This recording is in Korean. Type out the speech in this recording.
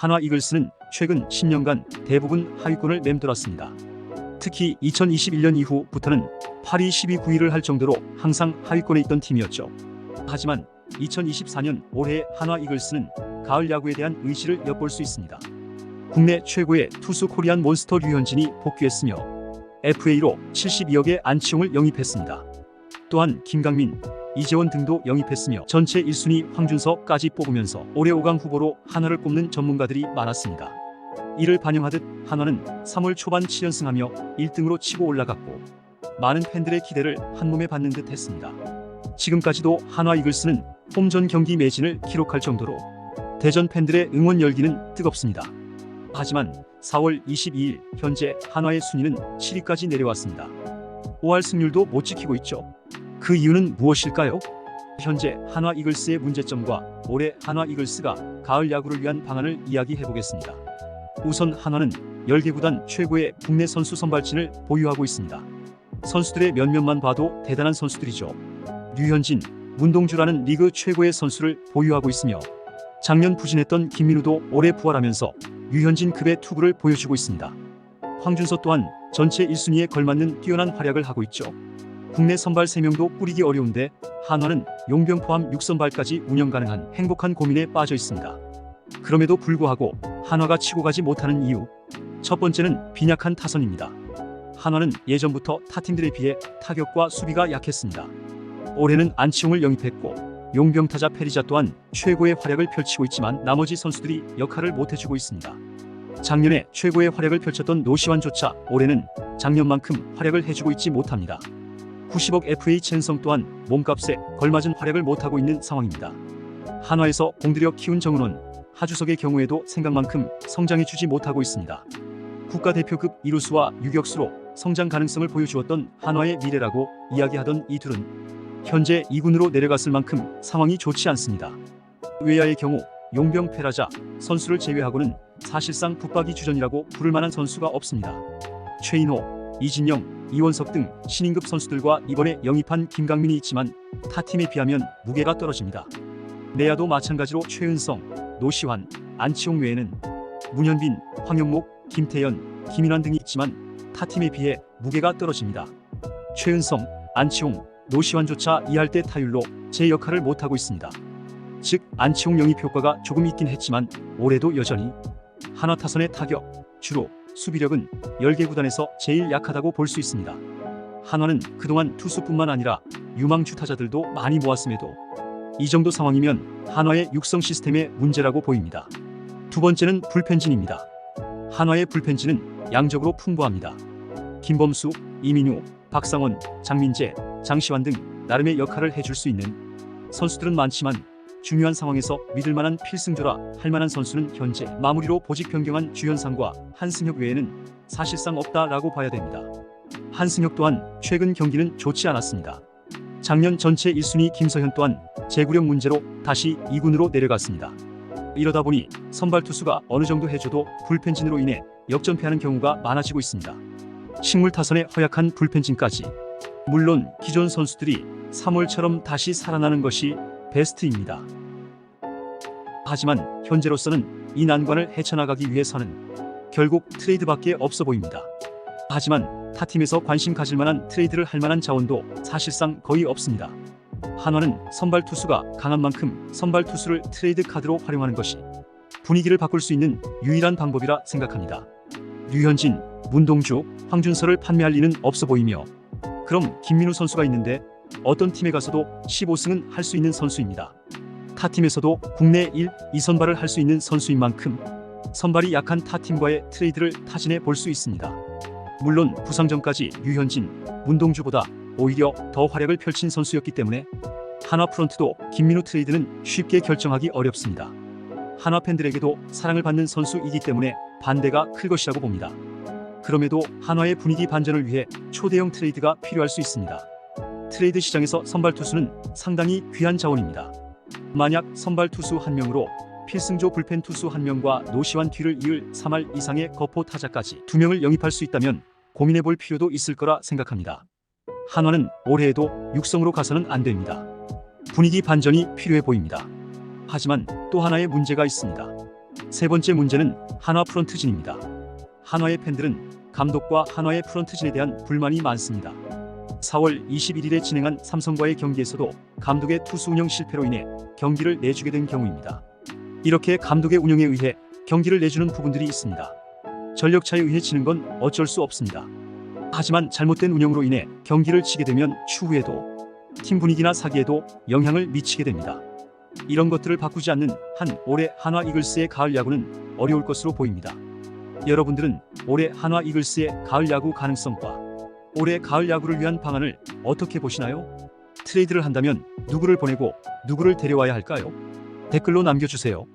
한화 이글스는 최근 10년간 대부분 하위권을 맴돌았습니다. 특히 2021년 이후부터는 8위, 10위, 9위를 할 정도로 항상 하위권에 있던 팀이었죠. 하지만 2024년 올해 한화 이글스는 가을 야구에 대한 의지를 엿볼 수 있습니다. 국내 최고의 투수 코리안 몬스터 류현진이 복귀했으며 FA로 72억의 안치홍을 영입했습니다. 또한 김강민, 이재원 등도 영입했으며 전체 1순위 황준서까지 뽑으면서 올해 5강 후보로 한화를 꼽는 전문가들이 많았습니다. 이를 반영하듯 한화는 3월 초반 7연승하며 1등으로 치고 올라갔고 많은 팬들의 기대를 한몸에 받는 듯 했습니다. 지금까지도 한화 이글스는 홈전 경기 매진을 기록할 정도로 대전 팬들의 응원 열기는 뜨겁습니다. 하지만 4월 22일 현재 한화의 순위는 7위까지 내려왔습니다. 5할 승률도 못 지키고 있죠. 그 이유는 무엇일까요? 현재 한화 이글스의 문제점과 올해 한화 이글스가 가을 야구를 위한 방안을 이야기해보겠습니다. 우선 한화는 10개 구단 최고의 국내 선수 선발진을 보유하고 있습니다. 선수들의 면면만 봐도 대단한 선수들이죠. 류현진, 문동주라는 리그 최고의 선수를 보유하고 있으며 작년 부진했던 김민우도 올해 부활하면서 류현진급의 투구를 보여주고 있습니다. 황준서 또한 전체 1순위에 걸맞는 뛰어난 활약을 하고 있죠. 국내 선발 3명도 꾸리기 어려운데 한화는 용병 포함 6선발까지 운영 가능한 행복한 고민에 빠져 있습니다. 그럼에도 불구하고 한화가 치고 가지 못하는 이유, 첫 번째는 빈약한 타선입니다. 한화는 예전부터 타팀들에 비해 타격과 수비가 약했습니다. 올해는 안치홍을 영입했고 용병타자 페리자 또한 최고의 활약을 펼치고 있지만 나머지 선수들이 역할을 못해주고 있습니다. 작년에 최고의 활약을 펼쳤던 노시환조차 올해는 작년만큼 활약을 해주고 있지 못합니다. 90억 FA 첸성 또한 몸값에 걸맞은 활약을 못하고 있는 상황입니다. 한화에서 공들여 키운 정은원, 하주석의 경우에도 생각만큼 성장해주지 못하고 있습니다. 국가대표급 이루수와 유격수로 성장 가능성을 보여주었던 한화의 미래라고 이야기하던 이 둘은 현재 2군으로 내려갔을 만큼 상황이 좋지 않습니다. 외야의 경우 용병 페라자 선수를 제외하고는 사실상 붙박이 주전이라고 부를 만한 선수가 없습니다. 최인호, 이진영, 이원석 등 신인급 선수들과 이번에 영입한 김강민이 있지만 타팀에 비하면 무게가 떨어집니다. 내야도 마찬가지로 최은성, 노시환, 안치홍 외에는 문현빈, 황영목, 김태현, 김인환 등이 있지만 타팀에 비해 무게가 떨어집니다. 최은성, 안치홍, 노시환조차 이할 때 타율로 제 역할을 못하고 있습니다. 즉 안치홍 영입 효과가 조금 있긴 했지만 올해도 여전히 한화 타선의 타격, 주로 수비력은 10개 구단에서 제일 약하다고 볼 수 있습니다. 한화는 그동안 투수뿐만 아니라 유망주 타자들도 많이 모았음에도 이 정도 상황이면 한화의 육성 시스템의 문제라고 보입니다. 두 번째는 불펜진입니다. 한화의 불펜진은 양적으로 풍부합니다. 김범수, 이민우, 박상원, 장민재, 장시환 등 나름의 역할을 해줄 수 있는 선수들은 많지만 중요한 상황에서 믿을만한 필승조라 할 만한 선수는 현재 마무리로 보직 변경한 주현상과 한승혁 외에는 사실상 없다라고 봐야 됩니다. 한승혁 또한 최근 경기는 좋지 않았습니다. 작년 전체 1순위 김서현 또한 제구력 문제로 다시 2군으로 내려갔습니다. 이러다 보니 선발 투수가 어느 정도 해줘도 불펜진으로 인해 역전패하는 경우가 많아지고 있습니다. 식물 타선의 허약한 불펜진까지. 물론 기존 선수들이 3월처럼 다시 살아나는 것이 베스트입니다. 하지만 현재로서는 이 난관을 헤쳐나가기 위해서는 결국 트레이드밖에 없어 보입니다. 하지만 타팀에서 관심 가질 만한 트레이드를 할 만한 자원도 사실상 거의 없습니다. 한화는 선발 투수가 강한 만큼 선발 투수를 트레이드 카드로 활용하는 것이 분위기를 바꿀 수 있는 유일한 방법이라 생각합니다. 류현진, 문동주, 황준서를 판매할 리는 없어 보이며 그럼 김민우 선수가 있는데 어떤 팀에 가서도 15승은 할 수 있는 선수입니다. 타팀에서도 국내 1, 2선발을 할 수 있는 선수인 만큼 선발이 약한 타팀과의 트레이드를 타진해 볼 수 있습니다. 물론 부상 전까지 류현진, 문동주보다 오히려 더 활약을 펼친 선수였기 때문에 한화 프런트도 김민우 트레이드는 쉽게 결정하기 어렵습니다. 한화 팬들에게도 사랑을 받는 선수이기 때문에 반대가 클 것이라고 봅니다. 그럼에도 한화의 분위기 반전을 위해 초대형 트레이드가 필요할 수 있습니다. 트레이드 시장에서 선발 투수는 상당히 귀한 자원입니다. 만약 선발 투수 1명으로 필승조 불펜 투수 1명과 노시환 뒤를 이을 3할 이상의 거포 타자까지 2명을 영입할 수 있다면 고민해볼 필요도 있을 거라 생각합니다. 한화는 올해에도 육성으로 가서는 안 됩니다. 분위기 반전이 필요해 보입니다. 하지만 또 하나의 문제가 있습니다. 세 번째 문제는 한화 프런트진입니다. 한화의 팬들은 감독과 한화의 프런트진에 대한 불만이 많습니다. 4월 21일에 진행한 삼성과의 경기에서도 감독의 투수 운영 실패로 인해 경기를 내주게 된 경우입니다. 이렇게 감독의 운영에 의해 경기를 내주는 부분들이 있습니다. 전력차에 의해 지는 건 어쩔 수 없습니다. 하지만 잘못된 운영으로 인해 경기를 지게 되면 추후에도 팀 분위기나 사기에도 영향을 미치게 됩니다. 이런 것들을 바꾸지 않는 한 올해 한화 이글스의 가을 야구는 어려울 것으로 보입니다. 여러분들은 올해 한화 이글스의 가을 야구 가능성과 올해 가을 야구를 위한 방안을 어떻게 보시나요? 트레이드를 한다면 누구를 보내고 누구를 데려와야 할까요? 댓글로 남겨주세요.